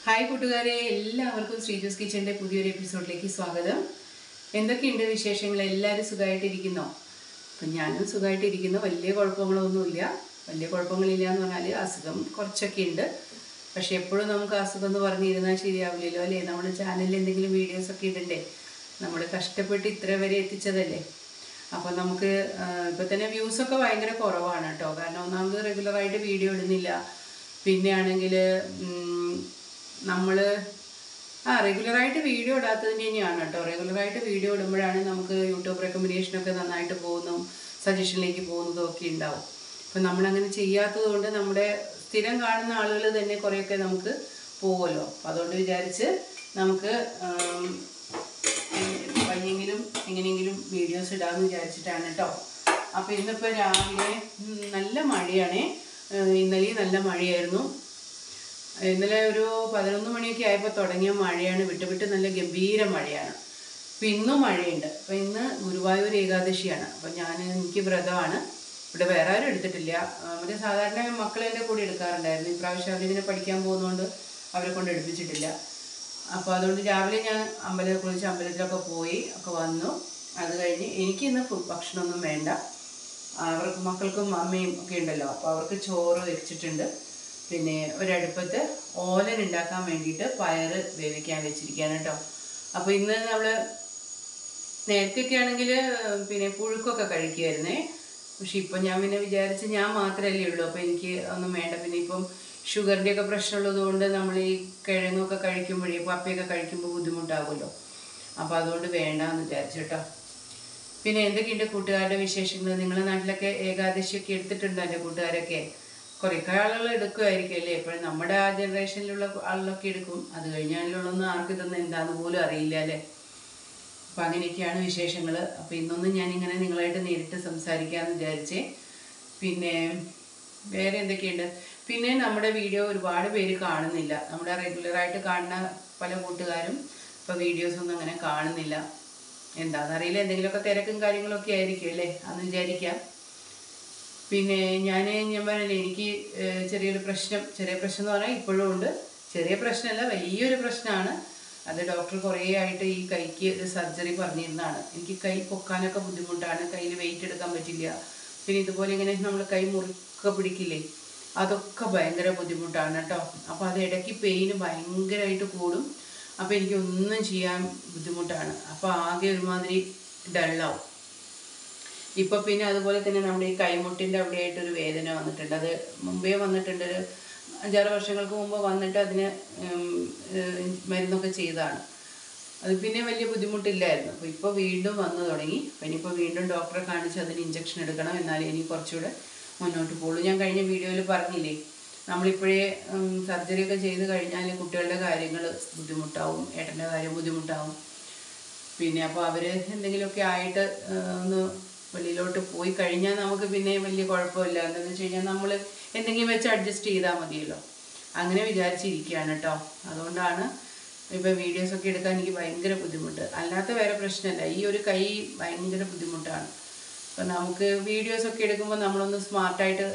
Hi കൂട്ടുകാരെ, എല്ലാവർക്കും ശ്രീജൂസ് കിച്ചൻ്റെ പുതിയൊരു എപ്പിസോഡിലേക്ക് സ്വാഗതം. എന്തൊക്കെയുണ്ട് വിശേഷങ്ങൾ? എല്ലാവരും സുഖമായിട്ടിരിക്കുന്നോ? അപ്പം ഞാനും സുഖമായിട്ടിരിക്കുന്നു. വലിയ കുഴപ്പങ്ങളൊന്നുമില്ല. വലിയ കുഴപ്പങ്ങളില്ല എന്ന് പറഞ്ഞാൽ അസുഖം കുറച്ചൊക്കെ ഉണ്ട്. പക്ഷെ എപ്പോഴും നമുക്ക് അസുഖം എന്ന് പറഞ്ഞിരുന്നാൽ ശരിയാവില്ലല്ലോ അല്ലേ? നമ്മുടെ ചാനലിൽ എന്തെങ്കിലും വീഡിയോസൊക്കെ ഇടണ്ടേ? നമ്മൾ കഷ്ടപ്പെട്ട് ഇത്ര വരെ എത്തിച്ചതല്ലേ. അപ്പം നമുക്ക് ഇപ്പം തന്നെ വ്യൂസൊക്കെ ഭയങ്കര കുറവാണ് കേട്ടോ. കാരണം ഒന്നാമത് റെഗുലറായിട്ട് വീഡിയോ ഇടുന്നില്ല. പിന്നെ ആണെങ്കിൽ നമ്മൾ റെഗുലറായിട്ട് വീഡിയോ ഇടാത്തതിന് തന്നെയാണ് കേട്ടോ. റെഗുലറായിട്ട് വീഡിയോ ഇടുമ്പോഴാണ് നമുക്ക് യൂട്യൂബ് റെക്കമെൻഡേഷനൊക്കെ നന്നായിട്ട് പോകുന്നതും സജഷനിലേക്ക് പോകുന്നതും ഒക്കെ ഉണ്ടാവും. അപ്പം നമ്മളങ്ങനെ ചെയ്യാത്തത് കൊണ്ട് നമ്മുടെ സ്ഥിരം കാണുന്ന ആളുകൾ തന്നെ കുറേയൊക്കെ നമുക്ക് പോകുമല്ലോ. അപ്പം അതുകൊണ്ട് വിചാരിച്ച് നമുക്ക് വയ്യെങ്കിലും എങ്ങനെയെങ്കിലും വീഡിയോസ് ഇടാമെന്ന് വിചാരിച്ചിട്ടാണ് കേട്ടോ. അപ്പോൾ ഇന്നിപ്പോൾ രാവിലെ നല്ല മഴയാണേ. ഇന്നലെയും നല്ല മഴയായിരുന്നു. ഇന്നലെ ഒരു 11 മണിയൊക്കെ ആയപ്പോൾ തുടങ്ങിയ മഴയാണ്. വിട്ട് നല്ല ഗംഭീര മഴയാണ്. അപ്പോൾ ഇന്നും മഴയുണ്ട്. അപ്പോൾ ഇന്ന് ഗുരുവായൂർ ഏകാദശിയാണ്. അപ്പോൾ എനിക്ക് വ്രതമാണ്. ഇവിടെ വേറെ ആരും എടുത്തിട്ടില്ല. അവർ സാധാരണ മക്കളെൻ്റെ കൂടെ എടുക്കാറുണ്ടായിരുന്നു. ഇപ്രാവശ്യം അവരിങ്ങനെ പഠിക്കാൻ പോകുന്നതുകൊണ്ട് അവരെ കൊണ്ട് എടുപ്പിച്ചിട്ടില്ല. അപ്പോൾ അതുകൊണ്ട് രാവിലെ ഞാൻ അമ്പലത്തിലൊക്കെ പോയി ഒക്കെ വന്നു. അത് കഴിഞ്ഞ് എനിക്കിന്ന് ഭക്ഷണമൊന്നും വേണ്ട. അവർക്ക് മക്കൾക്കും അമ്മയും ഒക്കെ ഉണ്ടല്ലോ. അപ്പോൾ അവർക്ക് ചോറ് വെച്ചിട്ടുണ്ട്. പിന്നെ ഒരടുപ്പത്ത് ഓലൻ ഉണ്ടാക്കാൻ വേണ്ടിയിട്ട് പയർ വേവിക്കാൻ വെച്ചിരിക്കുകയാണ് കേട്ടോ. അപ്പോൾ ഇന്ന് നമ്മൾ നേരത്തെയൊക്കെ ആണെങ്കിൽ പിന്നെ പുഴുക്കൊക്കെ കഴിക്കുമായിരുന്നേ. പക്ഷെ ഇപ്പം ഞാൻ പിന്നെ വിചാരിച്ച് ഞാൻ മാത്രമല്ലേ ഉള്ളൂ. അപ്പോൾ എനിക്ക് ഒന്നും വേണ്ട. പിന്നെ ഇപ്പം ഷുഗറിൻ്റെയൊക്കെ പ്രശ്നമുള്ളത് കൊണ്ട് നമ്മൾ ഈ കിഴങ്ങൊക്കെ കഴിക്കുമ്പോഴേ പപ്പയൊക്കെ കഴിക്കുമ്പോൾ ബുദ്ധിമുട്ടാകുമല്ലോ. അപ്പോൾ അതുകൊണ്ട് വേണ്ടാന്ന് വിചാരിച്ചു കേട്ടോ. പിന്നെ എന്തൊക്കെയുണ്ട് കൂട്ടുകാരുടെ വിശേഷങ്ങൾ? നിങ്ങളുടെ നാട്ടിലൊക്കെ ഏകാദശിയൊക്കെ എടുത്തിട്ടുണ്ടോ എൻ്റെ കൂട്ടുകാരൊക്കെ? കുറേയൊക്കെ ആളുകൾ എടുക്കുമായിരിക്കും അല്ലേ? എപ്പോഴും നമ്മുടെ ആ ജനറേഷനിലുള്ള ആളുകളൊക്കെ എടുക്കും. അത് കഴിഞ്ഞാലുള്ളൊന്നും ആർക്കും ഇതൊന്നും എന്താണെന്ന് പോലും അറിയില്ല അല്ലേ? അപ്പം അങ്ങനെയൊക്കെയാണ് വിശേഷങ്ങൾ. അപ്പോൾ ഇന്നൊന്നും ഞാനിങ്ങനെ നിങ്ങളായിട്ട് നേരിട്ട് സംസാരിക്കാമെന്ന് വിചാരിച്ചേ. പിന്നെ വേറെ എന്തൊക്കെയുണ്ട്? പിന്നെ നമ്മുടെ വീഡിയോ ഒരുപാട് പേര് കാണുന്നില്ല. നമ്മുടെ റെഗുലറായിട്ട് കാണുന്ന പല കൂട്ടുകാരും ഇപ്പോൾ വീഡിയോസൊന്നും അങ്ങനെ കാണുന്നില്ല. എന്താണെന്നറിയില്ല. എന്തെങ്കിലുമൊക്കെ തിരക്കും കാര്യങ്ങളൊക്കെ ആയിരിക്കും അല്ലേ? അന്ന് വിചാരിക്കാം. പിന്നെ ഞാൻ പറഞ്ഞില്ലേ, എനിക്ക് ചെറിയ പ്രശ്നം എന്ന് പറഞ്ഞാൽ ഇപ്പോഴും ഉണ്ട്. ചെറിയ പ്രശ്നമല്ല, വലിയൊരു പ്രശ്നമാണ്. അത് ഡോക്ടർ കുറേ ആയിട്ട് ഈ കൈക്ക് ഒരു സർജറി പറഞ്ഞിരുന്നതാണ്. എനിക്ക് കൈ പൊക്കാനൊക്കെ ബുദ്ധിമുട്ടാണ്. കയ്യിൽ വെയിറ്റ് എടുക്കാൻ പറ്റില്ല. പിന്നെ ഇതുപോലെ ഇങ്ങനെ നമ്മൾ കൈ മുറുക്ക പിടിക്കില്ലേ, അതൊക്കെ ഭയങ്കര ബുദ്ധിമുട്ടാണ് കേട്ടോ. അപ്പോൾ അത് ഇടയ്ക്ക് പെയിന് ഭയങ്കരമായിട്ട് കൂടും. അപ്പോൾ എനിക്കൊന്നും ചെയ്യാൻ ബുദ്ധിമുട്ടാണ്. അപ്പോൾ ആകെ ഒരുമാതിരി ഡള്ളാവും. ഇപ്പോൾ പിന്നെ അതുപോലെ തന്നെ നമ്മുടെ ഈ കൈമുട്ടിൻ്റെ അവിടെയായിട്ടൊരു വേദന വന്നിട്ടുണ്ട്. അത് മുമ്പേ വന്നിട്ടുണ്ട്. ഒരു 5-6 വർഷങ്ങൾക്ക് മുമ്പ് വന്നിട്ട് അതിന് മരുന്നൊക്കെ ചെയ്തതാണ്. അത് പിന്നെ വലിയ ബുദ്ധിമുട്ടില്ലായിരുന്നു. അപ്പോൾ ഇപ്പോൾ വീണ്ടും വന്നു തുടങ്ങി. ഇനിയിപ്പോൾ വീണ്ടും ഡോക്ടറെ കാണിച്ച് അതിന് ഇഞ്ചക്ഷൻ എടുക്കണം. എന്നാലേ ഇനി കുറച്ചുകൂടെ മുന്നോട്ട് പോകുള്ളൂ. ഞാൻ കഴിഞ്ഞ വീഡിയോയിൽ പറഞ്ഞില്ലേ, നമ്മളിപ്പോഴേ സർജറിയൊക്കെ ചെയ്ത് കഴിഞ്ഞാൽ കുട്ടികളുടെ കാര്യങ്ങൾ ബുദ്ധിമുട്ടാവും, ഏട്ടൻ്റെ കാര്യം ബുദ്ധിമുട്ടാവും. പിന്നെ അപ്പോൾ അവർ എന്തെങ്കിലുമൊക്കെ ആയിട്ട് ഒന്ന് വെളിയിലോട്ട് പോയി കഴിഞ്ഞാൽ നമുക്ക് പിന്നെ വലിയ കുഴപ്പമില്ല. എന്താണെന്ന് വെച്ച് കഴിഞ്ഞാൽ നമ്മൾ എന്തെങ്കിലും വെച്ച് അഡ്ജസ്റ്റ് ചെയ്താൽ മതിയല്ലോ. അങ്ങനെ വിചാരിച്ചിരിക്കുകയാണ് കേട്ടോ. അതുകൊണ്ടാണ് ഇപ്പോൾ വീഡിയോസൊക്കെ എടുക്കാൻ എനിക്ക് ഭയങ്കര ബുദ്ധിമുട്ട്. അല്ലാത്ത വേറെ പ്രശ്നമല്ല, ഈ ഒരു കൈ ഭയങ്കര ബുദ്ധിമുട്ടാണ്. അപ്പം നമുക്ക് വീഡിയോസൊക്കെ എടുക്കുമ്പോൾ നമ്മളൊന്ന് സ്മാർട്ടായിട്ട്,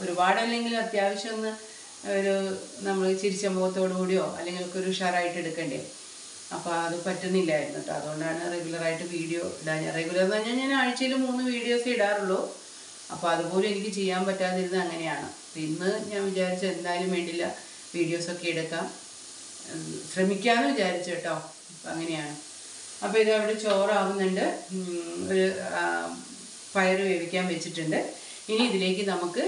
ഒരുപാടല്ലെങ്കിൽ അത്യാവശ്യം ഒന്ന് നമ്മൾ ചിരിച്ച മുഖത്തോടു കൂടിയോ അല്ലെങ്കിൽ ഒക്കെ ഒരു ഉഷാറായിട്ട് എടുക്കണ്ടേ. അപ്പോൾ അത് പറ്റുന്നില്ലായിരുന്നു കേട്ടോ. അതുകൊണ്ടാണ് റെഗുലറായിട്ട് വീഡിയോ ഇടാൻ. റെഗുലർ എന്ന് പറഞ്ഞാൽ ഞാൻ ആഴ്ചയിൽ 3 വീഡിയോസേ ഇടാറുള്ളൂ. അപ്പോൾ അതുപോലും എനിക്ക് ചെയ്യാൻ പറ്റാതിരുന്നത് അങ്ങനെയാണ്. അപ്പോൾ ഇന്ന് ഞാൻ വിചാരിച്ചു എന്തായാലും വേണ്ടില്ല, വീഡിയോസൊക്കെ എടുക്കാം, ശ്രമിക്കാമെന്ന് വിചാരിച്ചു കേട്ടോ. അപ്പം അങ്ങനെയാണ്. അപ്പോൾ ഇത് അവിടെ ചോറാവുന്നുണ്ട്. ഒരു പയർ വേവിക്കാൻ വെച്ചിട്ടുണ്ട്. ഇനി ഇതിലേക്ക് നമുക്ക്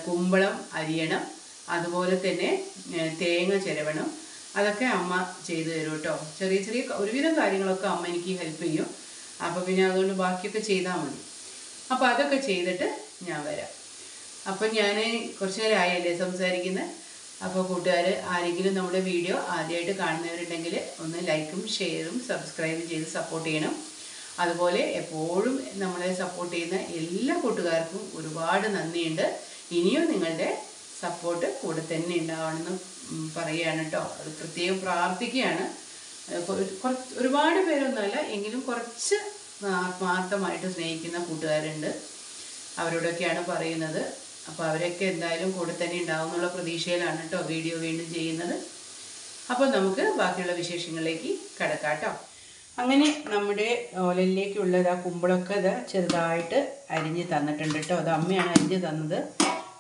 കുമ്പളം അരിയണം. അതുപോലെ തന്നെ തേങ്ങ ചിരവണം. അതൊക്കെ അമ്മ ചെയ്തു തരും കേട്ടോ. ചെറിയ ഒരുവിധം കാര്യങ്ങളൊക്കെ അമ്മ എനിക്ക് ഹെൽപ്പ് ചെയ്യും. അപ്പോൾ പിന്നെ അതുകൊണ്ട് ബാക്കിയൊക്കെ ചെയ്താൽ മതി. അപ്പോൾ അതൊക്കെ ചെയ്തിട്ട് ഞാൻ വരാം. അപ്പം ഞാൻ കുറച്ച് നേരമായല്ലേ സംസാരിക്കുന്നത്. അപ്പോൾ കൂട്ടുകാർ ആരെങ്കിലും നമ്മുടെ വീഡിയോ ആദ്യമായിട്ട് കാണുന്നവരുണ്ടെങ്കിൽ ഒന്ന് ലൈക്കും ഷെയറും സബ്സ്ക്രൈബും ചെയ്ത് സപ്പോർട്ട് ചെയ്യണം. അതുപോലെ എപ്പോഴും നമ്മളെ സപ്പോർട്ട് ചെയ്യുന്ന എല്ലാ കൂട്ടുകാർക്കും ഒരുപാട് നന്ദിയുണ്ട്. ഇനിയും നിങ്ങളുടെ സപ്പോർട്ട് കൂടെ തന്നെ ഉണ്ടാവണമെന്ന് പറയുകയാണ് കേട്ടോ. അത് പ്രത്യേകം പ്രാർത്ഥിക്കുകയാണ്. ഒരുപാട് പേരൊന്നുമല്ല, എങ്കിലും കുറച്ച് ആത്മാർത്ഥമായിട്ട് സ്നേഹിക്കുന്ന കൂട്ടുകാരുണ്ട്. അവരോടൊക്കെയാണ് പറയുന്നത്. അപ്പോൾ അവരൊക്കെ എന്തായാലും കൂടെ തന്നെ ഉണ്ടാവും എന്നുള്ള പ്രതീക്ഷയിലാണ് കേട്ടോ വീഡിയോ വീണ്ടും ചെയ്യുന്നത്. അപ്പോൾ നമുക്ക് ബാക്കിയുള്ള വിശേഷങ്ങളിലേക്ക് കടക്കാം കേട്ടോ. അങ്ങനെ നമ്മുടെ ഓലയിലേക്കുള്ള ആ കുമ്പളൊക്കെ ഇത് ചെറുതായിട്ട് അരിഞ്ഞ് തന്നിട്ടുണ്ട് കേട്ടോ. അത് അമ്മയാണ് അരിഞ്ഞ് തന്നത്.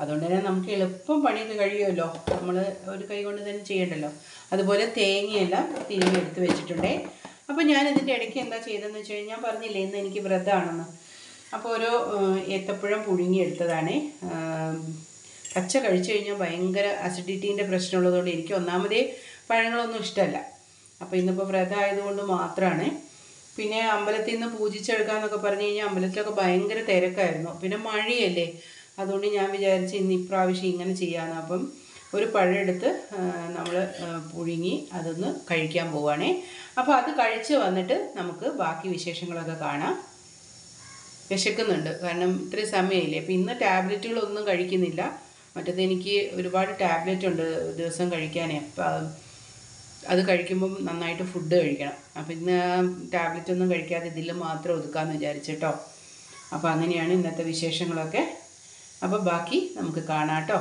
അതുകൊണ്ട് തന്നെ നമുക്ക് എളുപ്പം പണിയൊക്കെ കഴിയുമല്ലോ, നമ്മൾ ഒരു കൈ കൊണ്ട് തന്നെ ചെയ്യണ്ടല്ലോ. അതുപോലെ തേങ്ങയെല്ലാം തിരുമ്മി എടുത്ത് വെച്ചിട്ടുണ്ടേ. അപ്പോൾ ഞാനിതിൻ്റെ ഇടയ്ക്ക് എന്താ ചെയ്തതെന്ന് വെച്ച് കഴിഞ്ഞാൽ, ഞാൻ പറഞ്ഞില്ലേ ഇന്ന് എനിക്ക് വ്രതമാണെന്ന്. അപ്പോൾ ഒരു ഏത്തപ്പഴം പുഴുങ്ങിയെടുത്തതാണ്. പച്ച കഴിച്ചു കഴിഞ്ഞാൽ ഭയങ്കര അസിഡിറ്റീൻ്റെ പ്രശ്നമുള്ളതുകൊണ്ട് എനിക്ക് ഒന്നാമതേ പഴങ്ങളൊന്നും ഇഷ്ടമല്ല. അപ്പോൾ ഇന്നിപ്പോൾ വ്രതം ആയതുകൊണ്ട് മാത്രമാണ്. പിന്നെ അമ്പലത്തിൽ നിന്ന് പൂജിച്ചെടുക്കാമെന്നൊക്കെ പറഞ്ഞു കഴിഞ്ഞാൽ അമ്പലത്തിലൊക്കെ ഭയങ്കര തിരക്കായിരുന്നു. പിന്നെ മഴയല്ലേ, അതുകൊണ്ട് ഞാൻ വിചാരിച്ച് ഇന്ന് ഇപ്രാവശ്യം ഇങ്ങനെ ചെയ്യാമെന്ന്. അപ്പം ഒരു പഴം എടുത്ത് നമ്മൾ പുഴുങ്ങി അതൊന്ന് കഴിക്കാൻ പോവുകയാണേ. അപ്പോൾ അത് കഴിച്ച് വന്നിട്ട് നമുക്ക് ബാക്കി വിശേഷങ്ങളൊക്കെ കാണാം. വിശക്കുന്നുണ്ട്, കാരണം ഇത്രയും സമയമില്ലേ. അപ്പോൾ ഇന്ന് ടാബ്ലറ്റുകളൊന്നും കഴിക്കുന്നില്ല. മറ്റേത് എനിക്ക് ഒരുപാട് ടാബ്ലറ്റ് ഉണ്ട് ദിവസം കഴിക്കാനേ. അപ്പം അത് കഴിക്കുമ്പം നന്നായിട്ട് ഫുഡ് കഴിക്കണം. അപ്പം ഇന്ന് ടാബ്ലറ്റ് ഒന്നും കഴിക്കാതെ ഇതിൽ മാത്രം ഒതുക്കാമെന്ന് വിചാരിച്ചിട്ടോ. അപ്പോൾ അങ്ങനെയാണ് ഇന്നത്തെ വിശേഷങ്ങളൊക്കെ. അപ്പോൾ ബാക്കി നമുക്ക് കാണാം കേട്ടോ.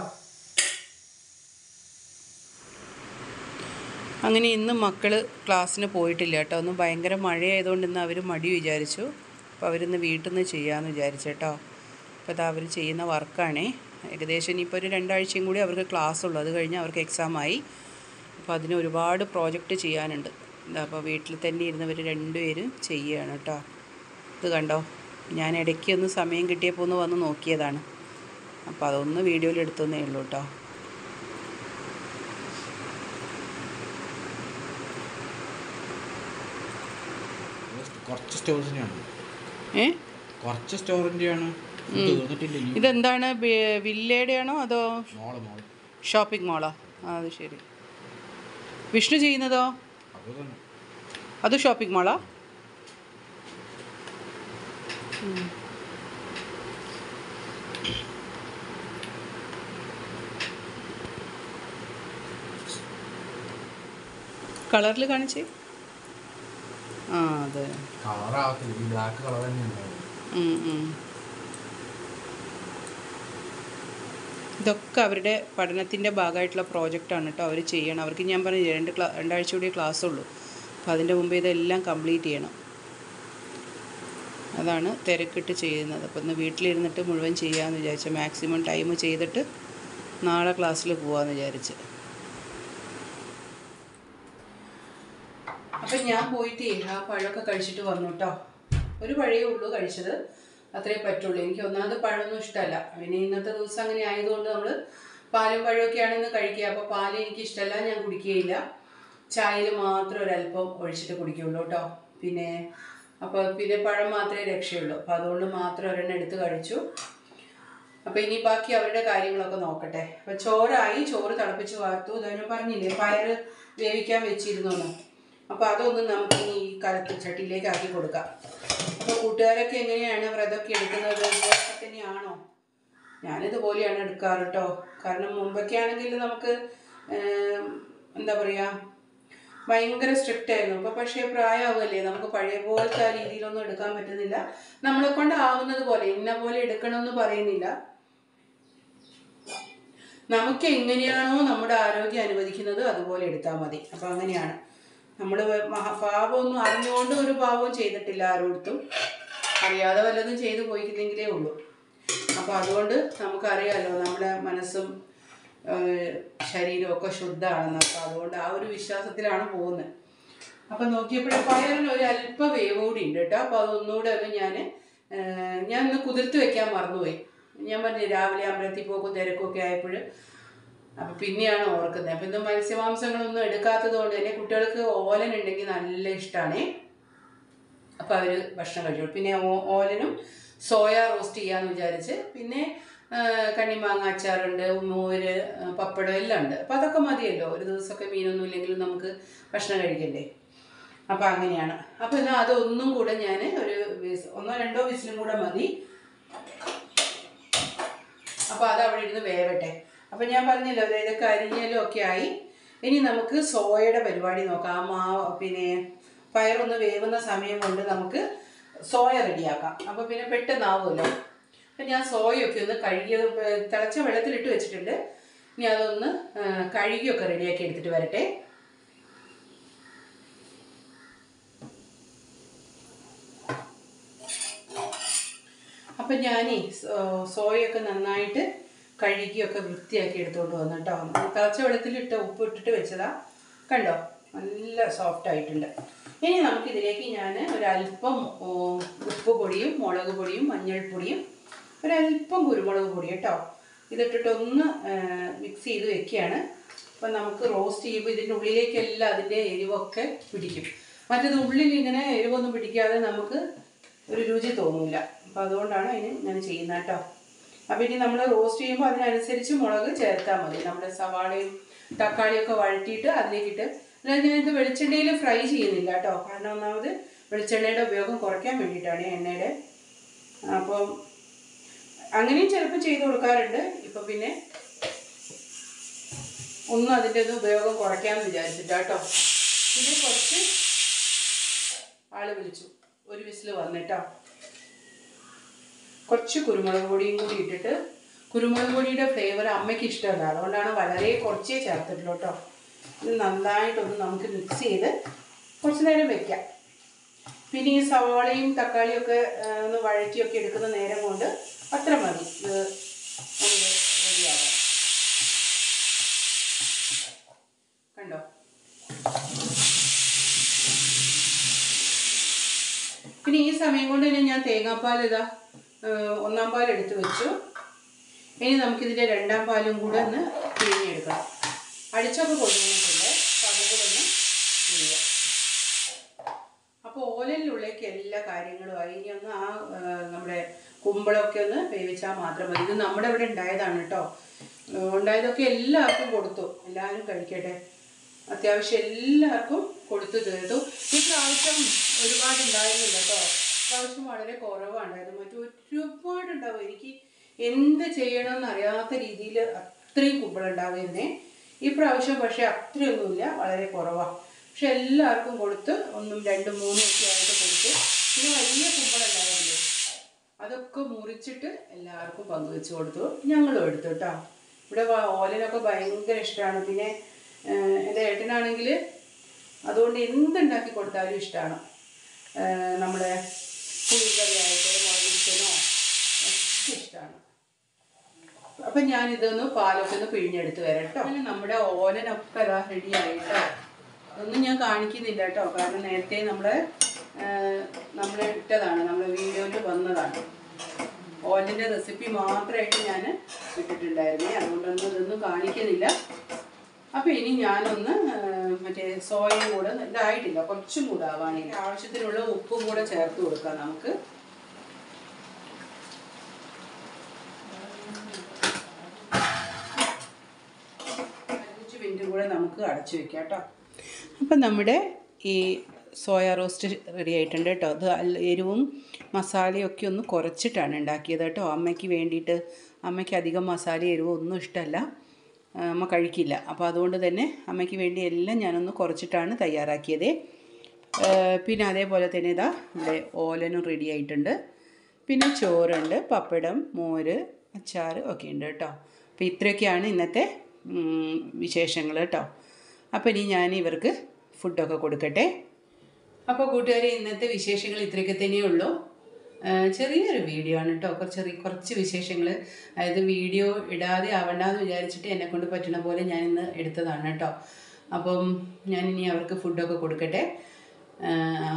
അങ്ങനെ ഇന്ന് മക്കൾ ക്ലാസ്സിന് പോയിട്ടില്ല കേട്ടോ. ഒന്ന് ഭയങ്കര മഴയായതുകൊണ്ട് ഇന്ന് അവർ മടി വിചാരിച്ചു. അപ്പോൾ അവരിന്ന് വീട്ടിൽ നിന്ന് ചെയ്യാമെന്ന് വിചാരിച്ചു കേട്ടോ. അപ്പോൾ അത് അവർ ചെയ്യുന്ന വർക്കാണേ. ഏകദേശം ഇനിയിപ്പോൾ ഒരു 2 ആഴ്ചയും കൂടി അവർക്ക് ക്ലാസ് ഉള്ളൂ. അത് കഴിഞ്ഞ് അവർക്ക് എക്സാമായി. അപ്പോൾ അതിന് ഒരുപാട് പ്രോജക്റ്റ് ചെയ്യാനുണ്ട്. അപ്പോൾ വീട്ടിൽ തന്നെ ഇരുന്നവർ 2 പേരും ചെയ്യുകയാണ് കേട്ടോ. ഇത് കണ്ടോ, ഞാൻ ഇടയ്ക്ക് ഒന്ന് സമയം കിട്ടിയപ്പോൾ ഒന്ന് വന്ന് നോക്കിയതാണ്. അപ്പോൾ അതൊന്ന് വീഡിയോയിൽ എടുത്തതേ ഉള്ളൂ കേട്ടോ. കുറച്ച് സ്റ്റോറിൻ്റെയാണ്. ഇതെന്താണ്, വില്ലയുടെയാണോ അതോ ഷോപ്പിംഗ് മോളോ? അത് ശരി. വിഷ്ണു ചെയ്യുന്നതോ? അത് ഷോപ്പിംഗ് മോളാ? കളറിൽ കാണിച്ചേ. ആ അതെ, ഇതൊക്കെ അവരുടെ പഠനത്തിൻ്റെ ഭാഗമായിട്ടുള്ള പ്രോജക്റ്റാണ് കേട്ടോ. അവർ ചെയ്യണം. അവർക്ക് ഞാൻ പറഞ്ഞു 2 ആഴ്ച കൂടിയേ ക്ലാസ് ഉള്ളൂ. അപ്പോൾ അതിൻ്റെ മുമ്പേ ഇതെല്ലാം കംപ്ലീറ്റ് ചെയ്യണം. അതാണ് തിരക്കിട്ട് ചെയ്യുന്നത്. അപ്പോൾ ഇന്ന് വീട്ടിലിരുന്നിട്ട് മുഴുവൻ ചെയ്യാമെന്ന് വിചാരിച്ചു. മാക്സിമം ടൈം ചെയ്തിട്ട് നാളെ ക്ലാസ്സിൽ പോകാമെന്ന് വിചാരിച്ച്. അപ്പം ഞാൻ പോയിട്ട് ആ പഴമൊക്കെ കഴിച്ചിട്ട് വന്നു കേട്ടോ. ഒരു പഴയേ ഉള്ളൂ കഴിച്ചത്, അത്രേ പറ്റുള്ളൂ. എനിക്ക് ഒന്നാമത് പഴമൊന്നും ഇഷ്ടമല്ല. പിന്നെ ഇന്നത്തെ ദിവസം അങ്ങനെ ആയതുകൊണ്ട് നമ്മൾ പാലും പഴമൊക്കെയാണ് ഇന്ന് കഴിക്കുക. അപ്പോൾ പാല് എനിക്ക് ഇഷ്ടമല്ല, ഞാൻ കുടിക്കുകയില്ല. ചായയിൽ മാത്രം ഒരല്പം ഒഴിച്ചിട്ട് കുടിക്കുകയുള്ളൂ കേട്ടോ. പിന്നെ പഴം മാത്രമേ രക്ഷയുള്ളൂ. അപ്പോൾ അതുകൊണ്ട് മാത്രം ഒരെണ്ണം എടുത്ത് കഴിച്ചു. അപ്പോൾ ഇനി ബാക്കി അവരുടെ കാര്യങ്ങളൊക്കെ നോക്കട്ടെ. അപ്പോൾ ചോറായി, ചോറ് തിളപ്പിച്ച് വാർത്തു. ഞാൻ പറഞ്ഞില്ലേ പയർ വേവിക്കാൻ വെച്ചിരുന്നു. അപ്പോൾ അതൊന്ന് നമുക്ക് ഈ ചട്ടിയിലേക്ക് ആക്കി കൊടുക്കാം. അപ്പോൾ കൂട്ടുകാരൊക്കെ എങ്ങനെയാണ് വ്രതമൊക്കെ എടുക്കുന്നത്? ഇതൊക്കെ തന്നെയാണോ? ഞാനിതുപോലെയാണ് എടുക്കാറ് കേട്ടോ. കാരണം മുമ്പൊക്കെ ആണെങ്കിൽ നമുക്ക് എന്താ പറയുക, ഭയങ്കര സ്ട്രിക്റ്റ് ആയിരുന്നു. അപ്പോൾ പക്ഷേ പ്രായമാവുമല്ലേ, നമുക്ക് പഴയ പോലത്തെ ആ രീതിയിലൊന്നും എടുക്കാൻ പറ്റുന്നില്ല. നമ്മളെ കൊണ്ട് ആവുന്നത് പോലെ, ഇന്ന പോലെ എടുക്കണമെന്ന് പറയുന്നില്ല. നമുക്ക് എങ്ങനെയാണോ നമ്മുടെ ആരോഗ്യം അനുവദിക്കുന്നത് അതുപോലെ എടുത്താൽ മതി. അപ്പോൾ അങ്ങനെയാണ്. നമ്മൾ പാപമൊന്നും അറിഞ്ഞുകൊണ്ട് ഒരു പാപവും ചെയ്തിട്ടില്ല ആരോടത്തും. അറിയാതെ വല്ലതും ചെയ്തു പോയിക്കുന്നെങ്കിലേ ഉള്ളൂ. അപ്പോൾ അതുകൊണ്ട് നമുക്കറിയാമല്ലോ നമ്മുടെ മനസ്സും ശരീരമൊക്കെ ശുദ്ധമാണെന്ന്. അപ്പോൾ അതുകൊണ്ട് ആ ഒരു വിശ്വാസത്തിലാണ് പോകുന്നത്. അപ്പം നോക്കിയപ്പോഴേ പയറിന് ഒരു അല്പ വേവ് കൂടി ഉണ്ട് കേട്ടോ. അപ്പോൾ അതൊന്നുകൂടെ ഒന്ന് ഞാൻ ഇന്ന് കുതിർത്ത് വെക്കാൻ മറന്നുപോയി. ഞാൻ പറഞ്ഞു രാവിലെ അമ്പലത്തിൽ പോക്കും തിരക്കൊക്കെ ആയപ്പോൾ. അപ്പോൾ പിന്നെയാണ് ഓർക്കുന്നത്. അപ്പോൾ ഇന്ന് മത്സ്യമാംസങ്ങളൊന്നും എടുക്കാത്തത് കൊണ്ട് തന്നെ കുട്ടികൾക്ക് ഓലൻ ഉണ്ടെങ്കിൽ നല്ല ഇഷ്ടമാണ്. അപ്പോൾ അവർ ഭക്ഷണം കഴിച്ചോളൂ. പിന്നെ ഓലനും സോയ റോസ്റ്റ് ചെയ്യാമെന്ന് വിചാരിച്ച്. പിന്നെ കണ്ണിമാങ്ങ അച്ചാറുണ്ട്, മോര്, പപ്പടം എല്ലാം ഉണ്ട്. അപ്പോൾ അതൊക്കെ മതിയല്ലോ. ഒരു ദിവസമൊക്കെ മീനൊന്നും ഇല്ലെങ്കിലും നമുക്ക് ഭക്ഷണം കഴിക്കണ്ടേ. അപ്പോൾ അങ്ങനെയാണ്. അപ്പോൾ എന്നാൽ അതൊന്നും കൂടെ ഞാൻ ഒരു 1-2 വിസിലും കൂടെ മതി. അപ്പോൾ അത് അവിടെ ഇരുന്ന് വേവട്ടെ. അപ്പം ഞാൻ പറഞ്ഞല്ലോ ഇതൊക്കെ അരിഞ്ഞലും ഒക്കെ ആയി. ഇനി നമുക്ക് സോയയുടെ പരിപാടി നോക്കാം. പിന്നെ പയറൊന്ന് വേവുന്ന സമയം കൊണ്ട് നമുക്ക് സോയ റെഡിയാക്കാം. അപ്പോൾ പിന്നെ പെട്ടെന്നാവുമല്ലോ. അപ്പം ഞാൻ സോയൊക്കെ ഒന്ന് തിളച്ച വെള്ളത്തിലിട്ട് വെച്ചിട്ടുണ്ട്. ഇനി അതൊന്ന് കഴുകിയൊക്കെ റെഡിയാക്കി എടുത്തിട്ട് വരട്ടെ. അപ്പം ഞാനേ സോയൊക്കെ നന്നായിട്ട് കഴുകിയൊക്കെ വൃത്തിയാക്കി എടുത്തുകൊണ്ട് വന്നു കേട്ടോ. തിളച്ച വെള്ളത്തിലിട്ട് ഉപ്പ് ഇട്ടിട്ട് വെച്ചതാ. കണ്ടോ, നല്ല സോഫ്റ്റ് ആയിട്ടുണ്ട്. ഇനി നമുക്കിതിലേക്ക് ഞാൻ ഒരല്പം ഉപ്പ് പൊടിയും മുളക് പൊടിയും മഞ്ഞൾപ്പൊടിയും ഒരല്പം കുരുമുളക് പൊടി കേട്ടോ ഇതിട്ടിട്ടൊന്ന് മിക്സ് ചെയ്ത് വെക്കുകയാണ്. അപ്പം നമുക്ക് റോസ്റ്റ് ചെയ്യുമ്പോൾ ഇതിൻ്റെ ഉള്ളിലേക്കെല്ലാം അതിൻ്റെ എരിവൊക്കെ പിടിക്കും. മറ്റേത് ഉള്ളിൽ ഇങ്ങനെ എരിവൊന്നും പിടിക്കാതെ നമുക്ക് ഒരു രുചി തോന്നില്ല. അപ്പം അതുകൊണ്ടാണ് അതിന് ഞാൻ ചെയ്യുന്നത് കേട്ടോ. അപ്പം ഇനി നമ്മൾ റോസ്റ്റ് ചെയ്യുമ്പോൾ അതിനനുസരിച്ച് മുളക് ചേർത്താൽ മതി. നമ്മുടെ സവാളയും തക്കാളിയൊക്കെ വഴറ്റിയിട്ട് അതിലേക്കിട്ട്. അല്ലാതെ ഞാനിത് വെളിച്ചെണ്ണയിൽ ഫ്രൈ ചെയ്യുന്നില്ല കേട്ടോ. കാരണം ഒന്നാമത് വെളിച്ചെണ്ണയുടെ ഉപയോഗം കുറയ്ക്കാൻ വേണ്ടിയിട്ടാണ്, എണ്ണയുടെ. അപ്പം അങ്ങനെയും ചിലപ്പോൾ ചെയ്ത് കൊടുക്കാറുണ്ട്. ഇപ്പം പിന്നെ ഒന്നും അതിൻ്റെ ഉപയോഗം കുറയ്ക്കാമെന്ന് വിചാരിച്ചിട്ടാട്ടോ. പിന്നെ കുറച്ച് ആള് വിളിച്ചു, ഒരു വിസിൽ വന്നിട്ടോ. കുറച്ച് കുരുമുളക് പൊടിയും കൂടി ഇട്ടിട്ട്, കുരുമുളക് പൊടിയുടെ ഫ്ലേവർ അമ്മയ്ക്ക് ഇഷ്ടമല്ല, അതുകൊണ്ടാണ് വളരെ കുറച്ചേ ചേർത്തിട്ടുള്ളൂ കേട്ടോ. ഇത് നന്നായിട്ടൊന്ന് നമുക്ക് മിക്സ് ചെയ്ത് കുറച്ച് നേരം വെക്കാം. പിന്നെ ഈ സവാളയും തക്കാളിയും ഒക്കെ ഒന്ന് വഴറ്റിയൊക്കെ എടുക്കുന്ന നേരം കൊണ്ട് അത്ര മതി ഇത് ഒന്ന് റെഡിയാവാം. കണ്ടോ, പിന്നെ ഈ സമയം കൊണ്ട് തന്നെ ഞാൻ തേങ്ങാപ്പാൽ ഒന്നാം പാൽ എടുത്ത് വെച്ചു. ഇനി നമുക്കിതിൻ്റെ രണ്ടാം പാലും കൂടെ ഒന്ന് പിഴിഞ്ഞെടുക്കണം. അടിച്ചൊക്കെ കൊണ്ടുവന്നിട്ടുണ്ട്, അപ്പോൾ അതും കൂടെ ഒന്ന് പിഴിയാം. അപ്പോൾ ഓലയിലുള്ളേക്ക് എല്ലാ കാര്യങ്ങളുമായി. ഇനി ഒന്ന് നമ്മുടെ കുമ്പളമൊക്കെ ഒന്ന് വേവിച്ചാൽ മാത്രം മതി. ഇത് നമ്മുടെ ഇവിടെ ഉണ്ടായതാണ് കേട്ടോ. ഉണ്ടായതൊക്കെ എല്ലാവർക്കും കൊടുത്തു, എല്ലാവരും കഴിക്കട്ടെ. അത്യാവശ്യം എല്ലാവർക്കും കൊടുത്തു തീർത്തു. ഈ പ്രാവശ്യം ഒരുപാടുണ്ടായിരുന്നില്ല കേട്ടോ. പ്രാവശ്യം വളരെ കുറവാണ്ടായത്. ഒരുപാടുണ്ടാവും. എനിക്ക് എന്ത് ചെയ്യണമെന്ന് അറിയാത്ത രീതിയിൽ അത്രയും കുമ്പളുണ്ടാവുന്നേ. ഈ പ്രാവശ്യം പക്ഷേ അത്രയൊന്നുമില്ല, വളരെ കുറവാണ്. പക്ഷെ എല്ലാവർക്കും കൊടുത്ത് 1, 2, 3 ഒക്കെ ആയിട്ട് കൊടുത്ത്. പിന്നെ വലിയ കുമ്പളുണ്ടാവില്ലേ, അതൊക്കെ മുറിച്ചിട്ട് എല്ലാവർക്കും പങ്കുവെച്ച് കൊടുത്തു. ഞങ്ങളും എടുത്തു കേട്ടോ. ഇവിടെ ഓലനൊക്കെ ഭയങ്കര ഇഷ്ടമാണ്. പിന്നെ എൻ്റെ ഏട്ടനാണെങ്കിൽ അതുകൊണ്ട് എന്തുണ്ടാക്കി കൊടുത്താലും ഇഷ്ടമാണ്. നമ്മുടെ പുളിക്കറിയായിട്ട് മുളകിച്ചനോ ഒക്കെ ഇഷ്ടമാണ്. അപ്പം ഞാനിതൊന്ന് പാലൊക്കെ ഒന്ന് പിഴിഞ്ഞെടുത്ത് വരാം കേട്ടോ. അങ്ങനെ നമ്മുടെ ഓലനൊക്കെ അതാ റെഡി ആയിട്ടോ. അതൊന്നും ഞാൻ കാണിക്കുന്നില്ല കേട്ടോ, കാരണം നേരത്തെ നമ്മൾ ഇട്ടതാണ്, നമ്മുടെ വീഡിയോയിൽ വന്നതാണ്. ഓലിൻ്റെ റെസിപ്പി മാത്രമായിട്ട് ഞാൻ ഇട്ടിട്ടുണ്ടായിരുന്നേ, അതുകൊണ്ടൊന്നും ഇതൊന്നും കാണിക്കുന്നില്ല. അപ്പോൾ ഇനി ഞാനൊന്ന് മറ്റേ സോയയും കൂടെ ഇതായിട്ടില്ല, കുറച്ചും കൂടെ ആവാണെങ്കിൽ ആവശ്യത്തിനുള്ള ഉപ്പും കൂടെ ചേർത്ത് കൊടുക്കാം നമുക്ക്. മിനിറ്റ് കൂടെ നമുക്ക് അടച്ചു വെക്കാം കേട്ടോ. അപ്പം നമ്മുടെ ഈ സോയ റോസ്റ്റ് റെഡി ആയിട്ടുണ്ട് കേട്ടോ. അത് എരിവും മസാലയൊക്കെ ഒന്ന് കുറച്ചിട്ടാണ് ഉണ്ടാക്കിയത് കേട്ടോ. അമ്മയ്ക്ക് വേണ്ടിയിട്ട്. അമ്മയ്ക്ക് അധികം മസാല എരിവും ഒന്നും ഇഷ്ടമല്ല, അമ്മ കഴിക്കില്ല. അപ്പോൾ അതുകൊണ്ട് തന്നെ അമ്മയ്ക്ക് വേണ്ടി എല്ലാം ഞാനൊന്ന് കുറച്ചിട്ടാണ് തയ്യാറാക്കിയത്. പിന്നെ അതേപോലെ തന്നെ ഇതാ ഇവിടെ ഓലനും റെഡി ആയിട്ടുണ്ട്. പിന്നെ ചോറുണ്ട്, പപ്പടം, മോര്, അച്ചാർ ഒക്കെ ഉണ്ട് കേട്ടോ. അപ്പോൾ ഇത്രയൊക്കെയാണ് ഇന്നത്തെ വിശേഷങ്ങൾ കേട്ടോ. അപ്പോൾ ഇനി ഞാൻ ഇവർക്ക് ഫുഡൊക്കെ കൊടുക്കട്ടെ. അപ്പോൾ കൂട്ടുകാരെ, ഇന്നത്തെ വിശേഷങ്ങൾ ഇത്രയൊക്കെ തന്നെയുള്ളൂ. ചെറിയൊരു വീഡിയോ ആണ് കേട്ടോ. കുറച്ച് വിശേഷങ്ങൾ, അതായത് വീഡിയോ ഇടാതെ ആവണ്ടെന്ന് വിചാരിച്ചിട്ട് എന്നെക്കൊണ്ട് പറ്റുന്ന പോലെ ഞാനിന്ന് എടുത്തതാണ് കേട്ടോ. അപ്പം ഞാനിനി അവർക്ക് ഫുഡൊക്കെ കൊടുക്കട്ടെ.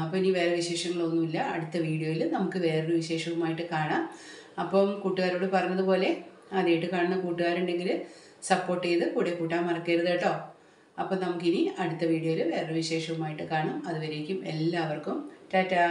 അപ്പോൾ ഇനി വേറെ വിശേഷങ്ങളൊന്നുമില്ല. അടുത്ത വീഡിയോയിൽ നമുക്ക് വേറൊരു വിശേഷവുമായിട്ട് കാണാം. അപ്പം കൂട്ടുകാരോട് പറഞ്ഞതുപോലെ ആദ്യമായിട്ട് കാണുന്ന കൂട്ടുകാരുണ്ടെങ്കിൽ സപ്പോർട്ട് ചെയ്ത് കൂടെ കൂട്ടാൻ മറക്കരുത് കേട്ടോ. അപ്പം നമുക്കിനി അടുത്ത വീഡിയോയിൽ വേറൊരു വിശേഷവുമായിട്ട് കാണാം. അതുവരേക്കും എല്ലാവർക്കും ടാറ്റാ.